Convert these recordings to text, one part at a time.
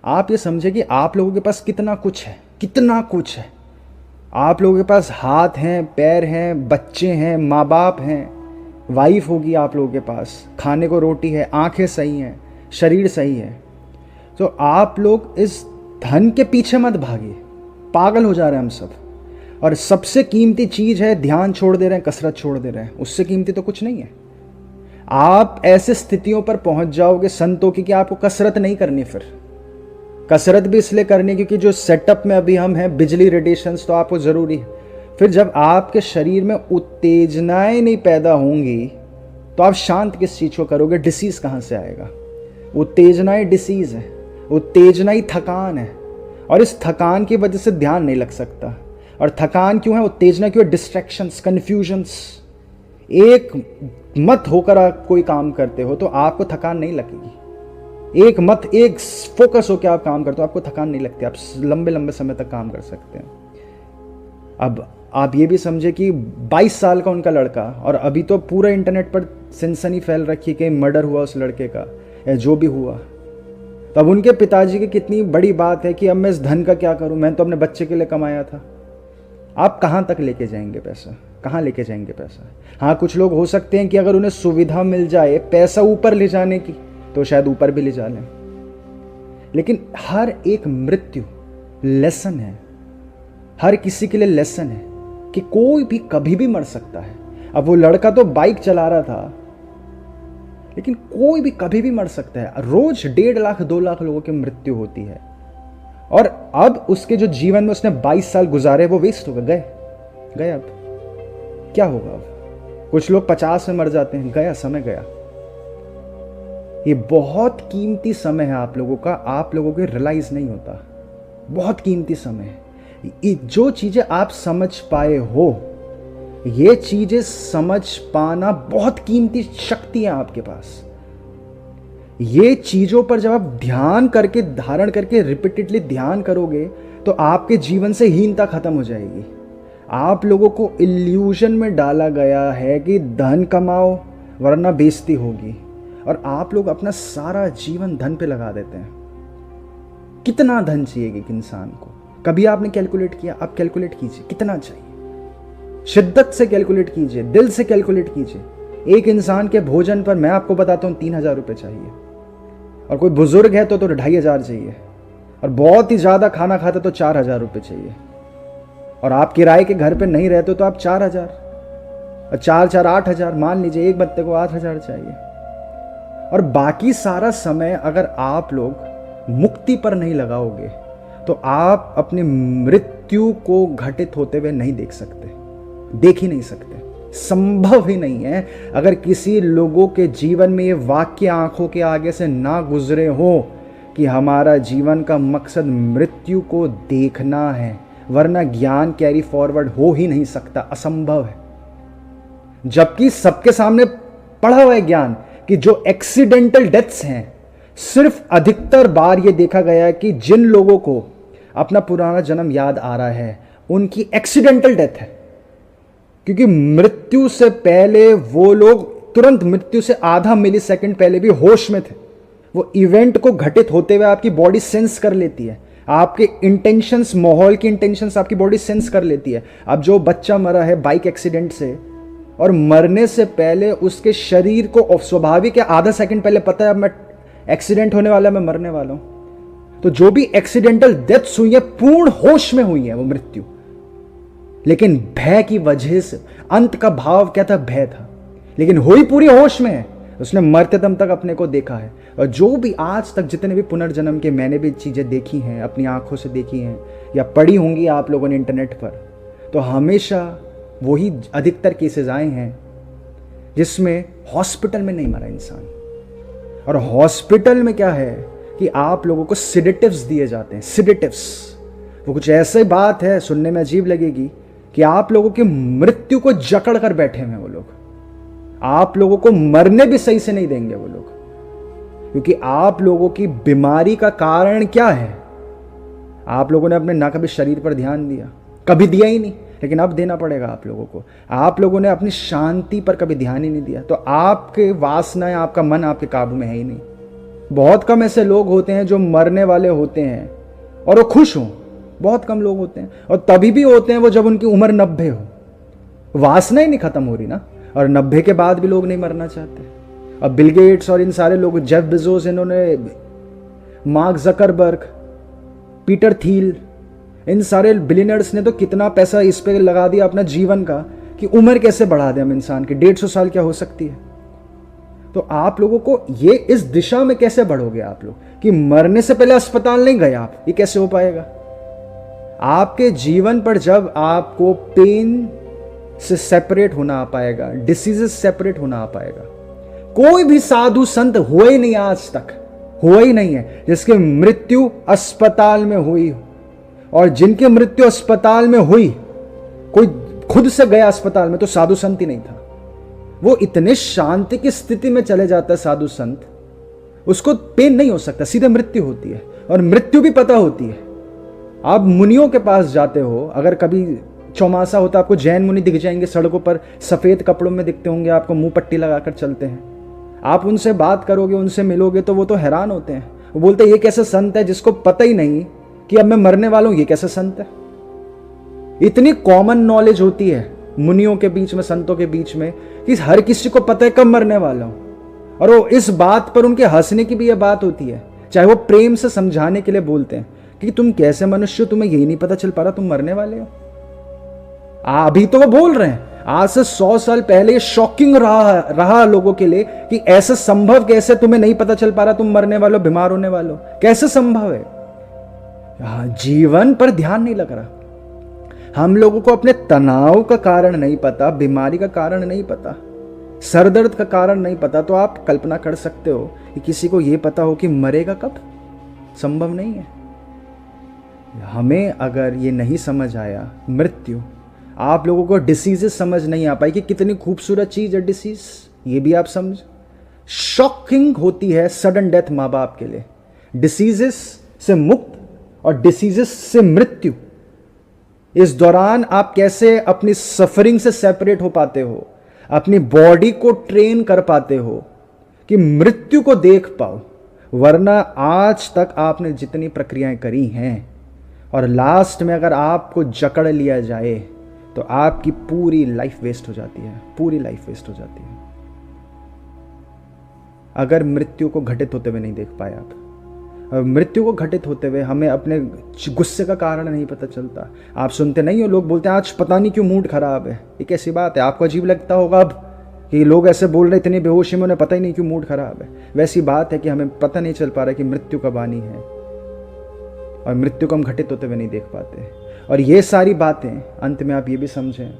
आप ये समझे कि आप लोगों के पास कितना कुछ है, कितना कुछ है। आप लोगों के पास हाथ हैं, पैर हैं, बच्चे हैं, माँ बाप हैं, वाइफ होगी आप लोगों के पास, खाने को रोटी है, आंखें सही हैं, शरीर सही है। तो आप लोग इस धन के पीछे मत भागिए, पागल हो जा रहे हैं हम सब। और सबसे कीमती चीज़ है ध्यान छोड़ दे रहे हैं, कसरत छोड़ दे रहे हैं, उससे कीमती तो कुछ नहीं है। आप ऐसे स्थितियों पर पहुंच जाओगे संतों की कि आपको कसरत नहीं करनी। फिर कसरत भी इसलिए करनी क्योंकि जो सेटअप में अभी हम हैं, बिजली रेडिएशंस तो आपको ज़रूरी है। फिर जब आपके शरीर में उत्तेजनाएं नहीं पैदा होंगी तो आप शांत किस चीज़ को करोगे? डिसीज़ कहाँ से आएगा? उत्तेजनाएं डिसीज़ है, उत्तेजना ही थकान है। और इस थकान की वजह से ध्यान नहीं लग सकता। और थकान क्यों है, उत्तेजना क्यों है? Distractions, confusions. एक मत होकर आप कोई काम करते हो तो आपको थकान नहीं लगेगी। एक फोकस होकर आप काम करते हो, आपको थकान नहीं लगती, आप लंबे लंबे समय तक काम कर सकते हैं। अब आप ये भी समझे कि 22 साल का उनका लड़का, और अभी तो पूरे इंटरनेट पर सनसनी फैल रखी कि मर्डर हुआ उस लड़के का या जो भी हुआ। तो अब उनके पिताजी की कितनी बड़ी बात है कि अब मैं इस धन का क्या करूं, मैं तो अपने बच्चे के लिए कमाया था। आप कहाँ तक लेके जाएंगे पैसा? कहाँ लेके जाएंगे पैसा? हाँ, कुछ लोग हो सकते हैं कि अगर उन्हें सुविधा मिल जाए पैसा ऊपर ले जाने की तो शायद ऊपर भी ले जा लें। लेकिन हर एक मृत्यु लेसन है, हर किसी के लिए लेसन है कि कोई भी कभी भी मर सकता है। अब वो लड़का तो बाइक चला रहा था, लेकिन कोई भी कभी भी मर सकता है। रोज 1.5 लाख 2 लाख लोगों की मृत्यु होती है। और अब उसके जो जीवन में उसने 22 साल गुजारे वो वेस्ट हो गए। अब क्या होगा? अब कुछ लोग 50 में मर जाते हैं, गया, समय गया। ये बहुत कीमती समय है आप लोगों का, आप लोगों को रियलाइज नहीं होता। बहुत कीमती समय है। जो चीजें आप समझ पाए हो, ये चीजें समझ पाना बहुत कीमती शक्ति है आपके पास। ये चीजों पर जब आप ध्यान करके, धारण करके रिपीटेडली ध्यान करोगे तो आपके जीवन से हीनता खत्म हो जाएगी। आप लोगों को इल्यूजन में डाला गया है कि धन कमाओ वरना बेइज्जती होगी, और आप लोग अपना सारा जीवन धन पे लगा देते हैं। कितना धन चाहिए एक इंसान को? कभी आपने कैलकुलेट किया? आप कैलकुलेट कीजिए कितना चाहिए, शिद्दत से कैलकुलेट कीजिए, दिल से कैलकुलेट कीजिए। एक इंसान के भोजन पर मैं आपको बताता हूँ 3,000 रुपये चाहिए, और कोई बुजुर्ग है तो 2,500 चाहिए, और बहुत ही ज़्यादा खाना खाते तो 4,000 रुपये चाहिए, और आप किराए के घर पे नहीं रहते तो आप 4,000, और 4 8,000, मान लीजिए एक बत्ते को 8,000 चाहिए। और बाकी सारा समय अगर आप लोग मुक्ति पर नहीं लगाओगे तो आप अपनी मृत्यु को घटित होते हुए नहीं देख सकते, देख ही नहीं सकते, संभव ही नहीं है। अगर किसी लोगों के जीवन में ये वाक्य आंखों के आगे से ना गुजरे हो कि हमारा जीवन का मकसद मृत्यु को देखना है, वरना ज्ञान कैरी फॉरवर्ड हो ही नहीं सकता, असंभव है। जबकि सबके सामने पढ़ा हुआ है ज्ञान कि जो एक्सीडेंटल डेथ्स हैं, सिर्फ अधिकतर बार ये देखा गया है कि जिन लोगों को अपना पुराना जन्म याद आ रहा है उनकी एक्सीडेंटल डेथ है, क्योंकि मृत्यु से पहले वो लोग तुरंत, मृत्यु से आधा मिली सेकेंड पहले भी होश में थे। वो इवेंट को घटित होते हुए आपकी बॉडी सेंस कर लेती है, आपके इंटेंशंस, माहौल की इंटेंशंस आपकी बॉडी सेंस कर लेती है। अब जो बच्चा मरा है बाइक एक्सीडेंट से, और मरने से पहले उसके शरीर को स्वाभाविक है आधा सेकंड पहले पता है अब मैं एक्सीडेंट होने वाला है, मैं मरने वाला हूं। तो जो भी एक्सीडेंटल डेथ्स हुई है पूर्ण होश में हुई है वो मृत्यु, लेकिन भय की वजह से, अंत का भाव क्या था? भय था, लेकिन हुई पूरी होश में है। उसने मरते दम तक अपने को देखा है। और जो भी आज तक जितने भी पुनर्जन्म के मैंने भी चीजें देखी हैं, अपनी आंखों से देखी हैं या पढ़ी होंगी आप लोगों ने इंटरनेट पर, तो हमेशा वही अधिकतर केसेस आए हैं जिसमें हॉस्पिटल में नहीं मरा इंसान। और हॉस्पिटल में क्या है कि आप लोगों को सिडेटिव्स दिए जाते हैं। सिडेटिव्स वो कुछ ऐसी बात है, सुनने में अजीब लगेगी, कि आप लोगों की मृत्यु को जकड़ कर बैठे हैं वो लोग। आप लोगों को मरने भी सही से नहीं देंगे वो लोग, क्योंकि आप लोगों की बीमारी का कारण क्या है? आप लोगों ने अपने ना कभी शरीर पर ध्यान दिया, कभी दिया ही नहीं, लेकिन अब देना पड़ेगा आप लोगों को। आप लोगों ने अपनी शांति पर कभी ध्यान ही नहीं दिया, तो आपके वासनाएं, आपका मन आपके काबू में है ही नहीं। बहुत कम ऐसे लोग होते हैं जो मरने वाले होते हैं और वो खुश हों, बहुत कम लोग होते हैं, और तभी भी होते हैं वो जब उनकी उम्र 90 हो। वासना ही नहीं खत्म हो रही ना, और 90 के बाद भी लोग नहीं मरना चाहते। अब बिल गेट्स और इन सारे लोग, जेफ बेजोस, इन्होंने, मार्क जकरबर्ग, पीटर थील, इन सारे बिलियनर्स ने तो कितना पैसा इस पे लगा दिया अपना जीवन का कि उम्र कैसे बढ़ा दें हम इंसान की, 150 साल क्या हो सकती है। तो आप लोगों को ये इस दिशा में कैसे बढ़ोगे आप लोग कि मरने से पहले अस्पताल नहीं गए आप, ये कैसे हो पाएगा? आपके जीवन पर जब आपको पेन से सेपरेट होना आ पाएगा, डिसीजेस सेपरेट होना आ पाएगा। कोई भी साधु संत हुआ ही नहीं आज तक, हुआ ही नहीं है जिसकी मृत्यु अस्पताल में हुई हो, और जिनकी मृत्यु अस्पताल में हुई, कोई खुद से गया अस्पताल में, तो साधु संत ही नहीं था। वो इतने शांति की स्थिति में चले जाता है साधु संत, उसको पेन नहीं हो सकता, सीधे मृत्यु होती है, और मृत्यु भी पता होती है। आप मुनियों के पास जाते हो, अगर कभी चौमासा होता, आपको जैन मुनि दिख जाएंगे सड़कों पर, सफेद कपड़ों में दिखते होंगे, आपको मुंह पट्टी लगाकर चलते हैं। आप उनसे बात करोगे, उनसे मिलोगे, तो वो तो हैरान होते हैं। वो बोलते हैं ये कैसे संत है जिसको पता ही नहीं कि अब मैं मरने वाला हूं, ये कैसे संत है? इतनी कॉमन नॉलेज होती है मुनियों के बीच में, संतों के बीच में, कि हर किसी को पता है कब मरने वाला हूं। और वो इस बात पर उनके हंसने की भी यह बात होती है, चाहे वो प्रेम से समझाने के लिए बोलते हैं कि तुम कैसे मनुष्य हो, तुम्हें यही नहीं पता चल पा रहा तुम मरने वाले हो। अभी तो वो बोल रहे हैं, आज से 100 साल पहले ये शॉकिंग रहा लोगों के लिए कि ऐसे संभव कैसे, तुम्हें नहीं पता चल पा रहा तुम मरने वालों, बीमार होने वालों, कैसे संभव है? जीवन पर ध्यान नहीं लग रहा। हम लोगों को अपने तनाव का कारण नहीं पता, बीमारी का कारण नहीं पता, सरदर्द का कारण नहीं पता, तो आप कल्पना कर सकते हो कि किसी को यह पता हो कि मरेगा कब? संभव नहीं है। हमें अगर ये नहीं समझ आया मृत्यु, आप लोगों को डिसीजेस समझ नहीं आ पाई कि कितनी खूबसूरत चीज है डिसीज, ये भी आप समझ। शॉकिंग होती है सडन डेथ माँ बाप के लिए, डिसीजेस से मुक्त और डिसीजेस से मृत्यु। इस दौरान आप कैसे अपनी सफरिंग से सेपरेट हो पाते हो, अपनी बॉडी को ट्रेन कर पाते हो कि मृत्यु को देख पाओ। वरना आज तक आपने जितनी प्रक्रियाएं करी हैं, और लास्ट में अगर आपको जकड़ लिया जाए तो आपकी पूरी लाइफ वेस्ट हो जाती है, पूरी लाइफ वेस्ट हो जाती है। अगर मृत्यु को घटित होते हुए नहीं देख पाए आप, और मृत्यु को घटित होते हुए हमें अपने गुस्से का कारण नहीं पता चलता। आप सुनते नहीं हो, लोग बोलते हैं आज पता नहीं क्यों मूड खराब है। ये कैसी बात है? आपको अजीब लगता होगा अब कि लोग ऐसे बोल रहे, इतनी बेहोशी में, उन्हें पता ही नहीं क्यों मूड खराब है। वैसी बात है कि हमें पता नहीं चल पा रहा कि मृत्यु कब आनी है, और मृत्यु को हम घटित होते हुए नहीं देख पाते। और ये सारी बातें अंत में आप ये भी समझें,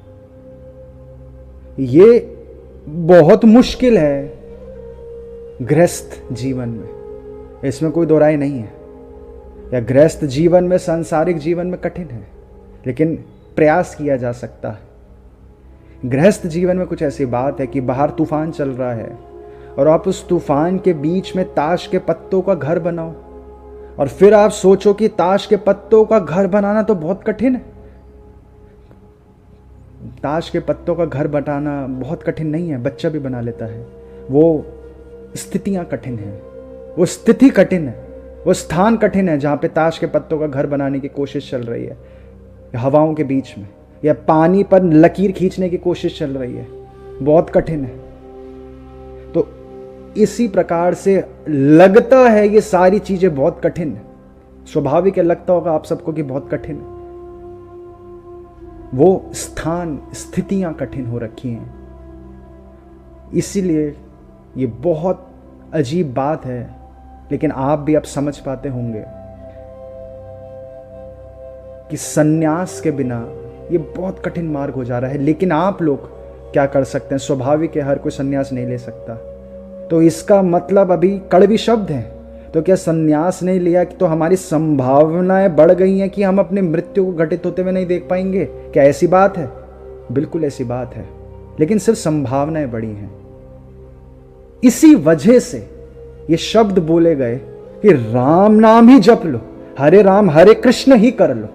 ये बहुत मुश्किल है गृहस्थ जीवन में, इसमें कोई दो राय नहीं है। या गृहस्थ जीवन में, सांसारिक जीवन में कठिन है, लेकिन प्रयास किया जा सकता है। गृहस्थ जीवन में कुछ ऐसी बात है कि बाहर तूफान चल रहा है, और आप उस तूफान के बीच में ताश के पत्तों का घर बनाओ, और फिर आप सोचो कि ताश के पत्तों का घर बनाना तो बहुत कठिन है। ताश के पत्तों का घर बनाना बहुत कठिन नहीं है, बच्चा भी बना लेता है। वो स्थितियां कठिन हैं, वो स्थिति कठिन है, वो स्थान कठिन है जहां पे ताश के पत्तों का घर बनाने की कोशिश चल रही है, हवाओं के बीच में, या पानी पर लकीर खींचने की कोशिश चल रही है, बहुत कठिन है। तो इसी प्रकार से लगता है ये सारी चीजें बहुत कठिन है, स्वाभाविक है, लगता होगा आप सबको कि बहुत कठिन है। वो स्थान, स्थितियां कठिन हो रखी हैं। इसीलिए ये बहुत अजीब बात है, लेकिन आप भी अब समझ पाते होंगे कि सन्यास के बिना ये बहुत कठिन मार्ग हो जा रहा है। लेकिन आप लोग क्या कर सकते हैं? स्वाभाविक है, हर कोई सन्यास नहीं ले सकता। तो इसका मतलब अभी कड़वी शब्द है, तो क्या सन्यास नहीं लिया कि तो हमारी संभावनाएं बढ़ गई हैं कि हम अपनी मृत्यु को घटित होते हुए नहीं देख पाएंगे? क्या ऐसी बात है? बिल्कुल ऐसी बात है, लेकिन सिर्फ संभावनाएं बढ़ी हैं। इसी वजह से ये शब्द बोले गए कि राम नाम ही जप लो, हरे राम हरे कृष्ण ही कर लो,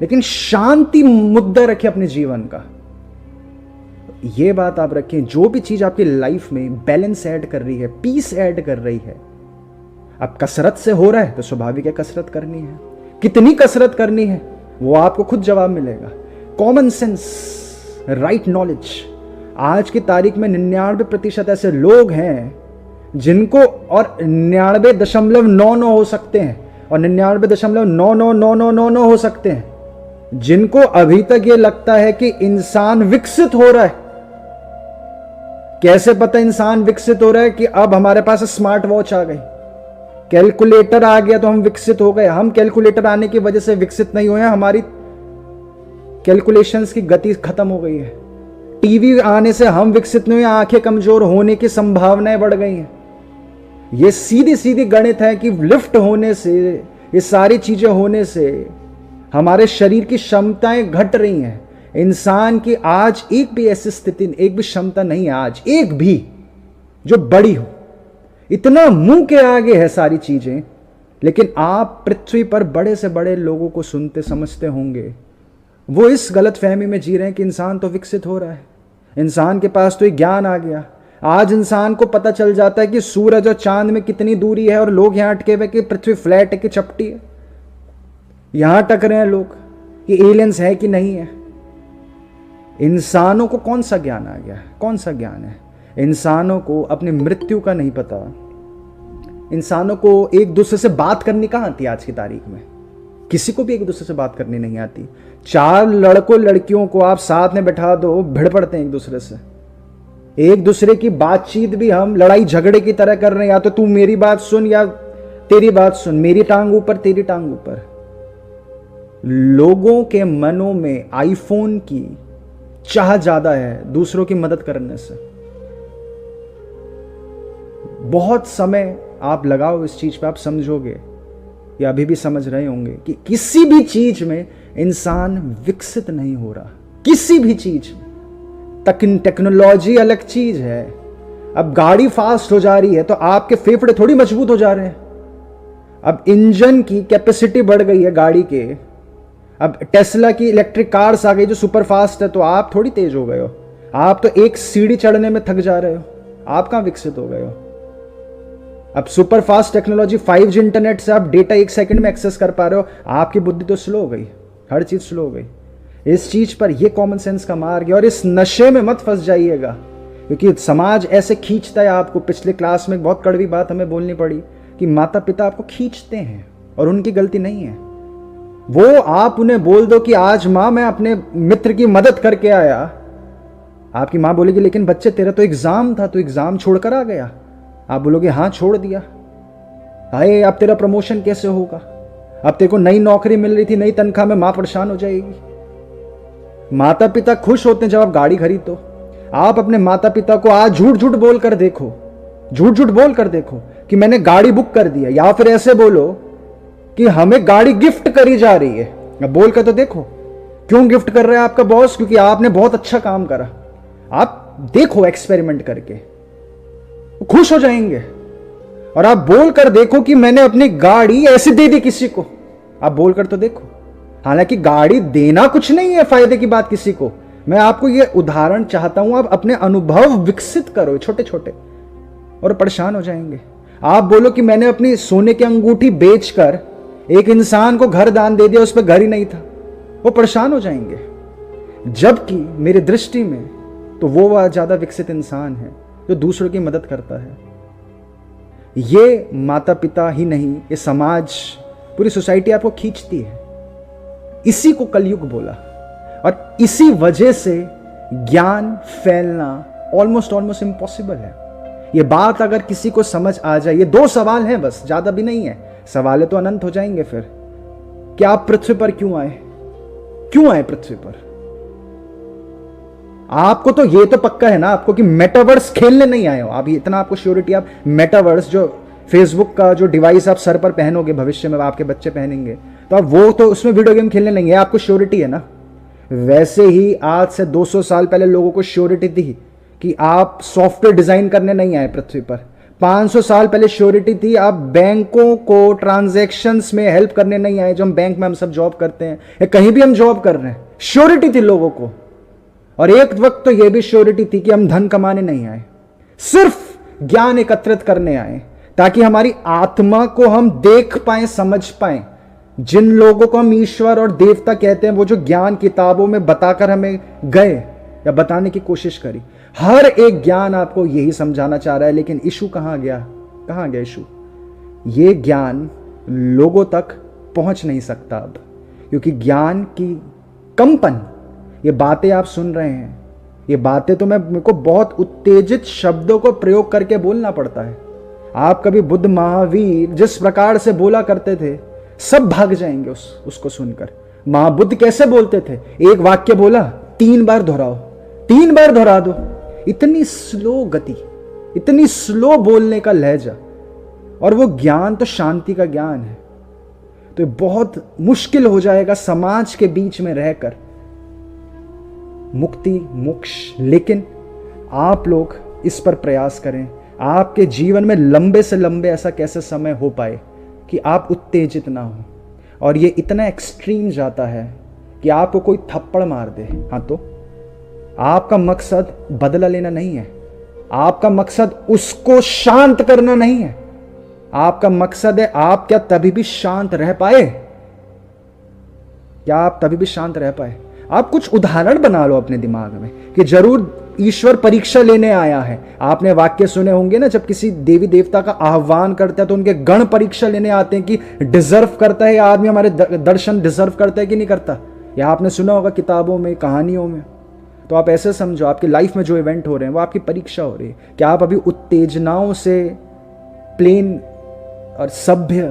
लेकिन शांति मुद्दा रखिए अपने जीवन का। ये बात आप रखें, जो भी चीज आपकी लाइफ में बैलेंस ऐड कर रही है, पीस ऐड कर रही है, अब कसरत से हो रहा है तो स्वाभाविक है कसरत करनी है। कितनी कसरत करनी है वो आपको खुद जवाब मिलेगा। Common sense, right knowledge. आज की तारीख में 99% ऐसे लोग हैं जिनको, और 99.99 हो सकते हैं, और 99.999999 हो सकते हैं, जिनको अभी तक ये लगता है कि इंसान विकसित हो रहा है। कैसे पता इंसान विकसित हो रहा है? कि अब हमारे पास स्मार्ट वॉच आ गई, कैलकुलेटर आ गया तो हम विकसित हो गए। हम कैलकुलेटर आने की वजह से विकसित नहीं हुए हैं, हमारी कैलकुलेशंस की गति खत्म हो गई है। टीवी आने से हम विकसित नहीं हुए, आंखें कमजोर होने की संभावनाएं बढ़ गई हैं। ये सीधी सीधी गणित है कि लिफ्ट होने से, ये सारी चीजें होने से हमारे शरीर की क्षमताएं घट रही हैं। इंसान की आज एक भी ऐसी स्थिति, एक भी क्षमता नहीं है आज, एक भी जो बड़ी हो। इतना मुंह के आगे है सारी चीजें, लेकिन आप पृथ्वी पर बड़े से बड़े लोगों को सुनते समझते होंगे, वो इस गलत फहमी में जी रहे हैं कि इंसान तो विकसित हो रहा है, इंसान के पास तो एक ज्ञान आ गया। आज इंसान को पता चल जाता है कि सूरज और चांद में कितनी दूरी है, और लोग यहां अटके हुए कि पृथ्वी फ्लैट है कि चपटी है। यहां अटक रहे हैं लोग कि एलियंस है कि नहीं है। इंसानों को कौन सा ज्ञान आ गया? कौन सा ज्ञान है? इंसानों को अपनी मृत्यु का नहीं पता। इंसानों को एक दूसरे से बात करनी कहां आती है आज की तारीख में? किसी को भी एक दूसरे से बात करनी नहीं आती। 4 लड़कों लड़कियों को आप साथ में बैठा दो, भिड़ पड़ते हैं एक दूसरे से। एक दूसरे की बातचीत भी हम लड़ाई झगड़े की तरह कर रहे हैं, या तो तू मेरी बात सुन या तेरी बात सुन, मेरी टांग ऊपर तेरी टांग ऊपर। लोगों के मनों में आईफोन की चाह ज्यादा है दूसरों की मदद करने से। बहुत समय आप लगाओ इस चीज पे, आप समझोगे, या अभी भी समझ रहे होंगे कि किसी भी चीज में इंसान विकसित नहीं हो रहा। किसी भी चीज में टेक्नोलॉजी अलग चीज है। अब गाड़ी फास्ट हो जा रही है तो आपके फेफड़े थोड़ी मजबूत हो जा रहे हैं। अब इंजन की कैपेसिटी बढ़ गई है गाड़ी के। अब टेस्ला की इलेक्ट्रिक कार्स आ गई जो सुपर फास्ट है, तो आप थोड़ी तेज हो गए हो। आप तो एक सीढ़ी चढ़ने में थक जा रहे हो, आप कहां विकसित हो गए हो? अब super fast technology 5G internet से आप डेटा 1 सेकंड में एक्सेस कर पा रहे हो, आपकी बुद्धि तो स्लो हो गई, हर चीज स्लो हो गई। इस चीज पर यह कॉमन सेंस का मार्ग है, और इस नशे में मत फंस जाइएगा, क्योंकि समाज ऐसे खींचता है आपको। पिछले क्लास में एक बहुत कड़वी बात हमें बोलनी पड़ी कि माता पिता आपको खींचते हैं, और उनकी गलती नहीं है। वो आप उन्हें बोल दो कि आज माँ मैं अपने मित्र की मदद करके आया, आपकी माँ बोलेगी लेकिन बच्चे तेरा तो एग्जाम था, तो एग्जाम छोड़कर आ गया। आप बोलोगे हाँ छोड़ दिया। हाय अब तेरा प्रमोशन कैसे होगा? अब तेरे को नई नौकरी मिल रही थी, नई तनख्वाह में मां परेशान हो जाएगी। माता पिता खुश होते हैं जब आप गाड़ी खरीदो। आप अपने माता पिता को आज झूठ झूठ बोल कर देखो, झूठ झूठ बोल कर देखो कि मैंने गाड़ी बुक कर दिया, या फिर ऐसे बोलो कि हमें गाड़ी गिफ्ट करी जा रही है। अब बोल कर तो देखो क्यों गिफ्ट कर रहा है आपका बॉस? क्योंकि आपने बहुत अच्छा काम करा। आप देखो एक्सपेरिमेंट करके, खुश हो जाएंगे। और आप बोलकर देखो कि मैंने अपनी गाड़ी ऐसे दे दी किसी को, आप बोलकर तो देखो। हालांकि गाड़ी देना कुछ नहीं है फायदे की बात किसी को, मैं आपको यह उदाहरण चाहता हूं। आप अपने अनुभव विकसित करो छोटे छोटे, और परेशान हो जाएंगे। आप बोलो कि मैंने अपनी सोने की अंगूठी बेचकर एक इंसान को घर दान दे दिया, उस पर घर ही नहीं था, वो परेशान हो जाएंगे। जबकि मेरी दृष्टि में तो वो ज्यादा विकसित इंसान है जो दूसरों की मदद करता है। ये माता पिता ही नहीं, ये समाज, पूरी सोसाइटी आपको खींचती है। इसी को कलयुग बोला, और इसी वजह से ज्ञान फैलना ऑलमोस्ट इम्पॉसिबल है। ये बात अगर किसी को समझ आ जाए, ये 2 सवाल हैं बस, ज्यादा भी नहीं है। सवाल तो अनंत हो जाएंगे फिर कि आप पृथ्वी पर क्यों आए? क्यों आए पृथ्वी पर? आपको तो ये तो पक्का है ना आपको कि मेटावर्स खेलने नहीं आए हो आप, इतना आपको श्योरिटी। आप मेटावर्स जो फेसबुक का जो डिवाइस आप सर पर पहनोगे, भविष्य में आपके बच्चे पहनेंगे, तो आप वो तो उसमें वीडियो गेम खेलने नहीं है, आपको श्योरिटी है ना। वैसे ही आज से 200 साल पहले लोगों को श्योरिटी थी कि आप सॉफ्टवेयर डिजाइन करने नहीं आए पृथ्वी पर। 500 साल पहले श्योरिटी थी आप बैंकों को ट्रांजैक्शंस में हेल्प करने नहीं आए, जो हम बैंक में हम सब जॉब करते हैं या कहीं भी हम जॉब कर रहे हैं। श्योरिटी थी लोगों को। और एक वक्त तो यह भी श्योरिटी थी कि हम धन कमाने नहीं आए, सिर्फ ज्ञान एकत्रित करने आए, ताकि हमारी आत्मा को हम देख पाए, समझ पाए। जिन लोगों को हम ईश्वर और देवता कहते हैं, वो जो ज्ञान किताबों में बताकर हमें गए या बताने की कोशिश करी, हर एक ज्ञान आपको यही समझाना चाह रहा है। लेकिन इशू कहां गया? कहां गया इशू? ये ज्ञान लोगों तक पहुंच नहीं सकता अब, क्योंकि ज्ञान की कंपन, ये बातें आप सुन रहे हैं, ये बातें तो मेरे को बहुत उत्तेजित शब्दों को प्रयोग करके बोलना पड़ता है। आप कभी बुद्ध महावीर जिस प्रकार से बोला करते थे, सब भाग जाएंगे उसको सुनकर। महाबुद्ध कैसे बोलते थे? एक वाक्य बोला, 3 बार दोहराओ, 3 बार दोहरा दो। इतनी स्लो गति, इतनी स्लो बोलने का लहजा, और वो ज्ञान तो शांति का ज्ञान है। तो बहुत मुश्किल हो जाएगा समाज के बीच में रहकर मुक्ति, मोक्ष। लेकिन आप लोग इस पर प्रयास करें। आपके जीवन में लंबे से लंबे ऐसा कैसे समय हो पाए कि आप उत्तेजित ना हो, और ये इतना एक्सट्रीम जाता है कि आपको कोई थप्पड़ मार दे, हाँ तो आपका मकसद बदला लेना नहीं है, आपका मकसद उसको शांत करना नहीं है। आपका मकसद है आप क्या तभी भी शांत रह पाए? क्या आप तभी भी शांत रह पाए? आप कुछ उदाहरण बना लो अपने दिमाग में कि जरूर ईश्वर परीक्षा लेने आया है। आपने वाक्य सुने होंगे ना, जब किसी देवी देवता का आह्वान करता है तो उनके गण परीक्षा लेने आते हैं कि डिजर्व करता है आदमी हमारे दर्शन, डिजर्व करता है कि नहीं करता। या आपने सुना होगा किताबों में, कहानियों में। तो आप ऐसे समझो, आपकी लाइफ में जो इवेंट हो रहे हैं वो आपकी परीक्षा हो रही है। क्या आप अभी उत्तेजनाओं से प्लेन और सभ्य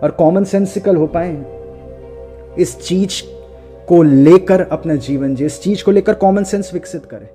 और कॉमन सेंसिकल हो पाए? इस चीज को लेकर अपना जीवन जिए, इस चीज को लेकर कॉमन सेंस विकसित करें।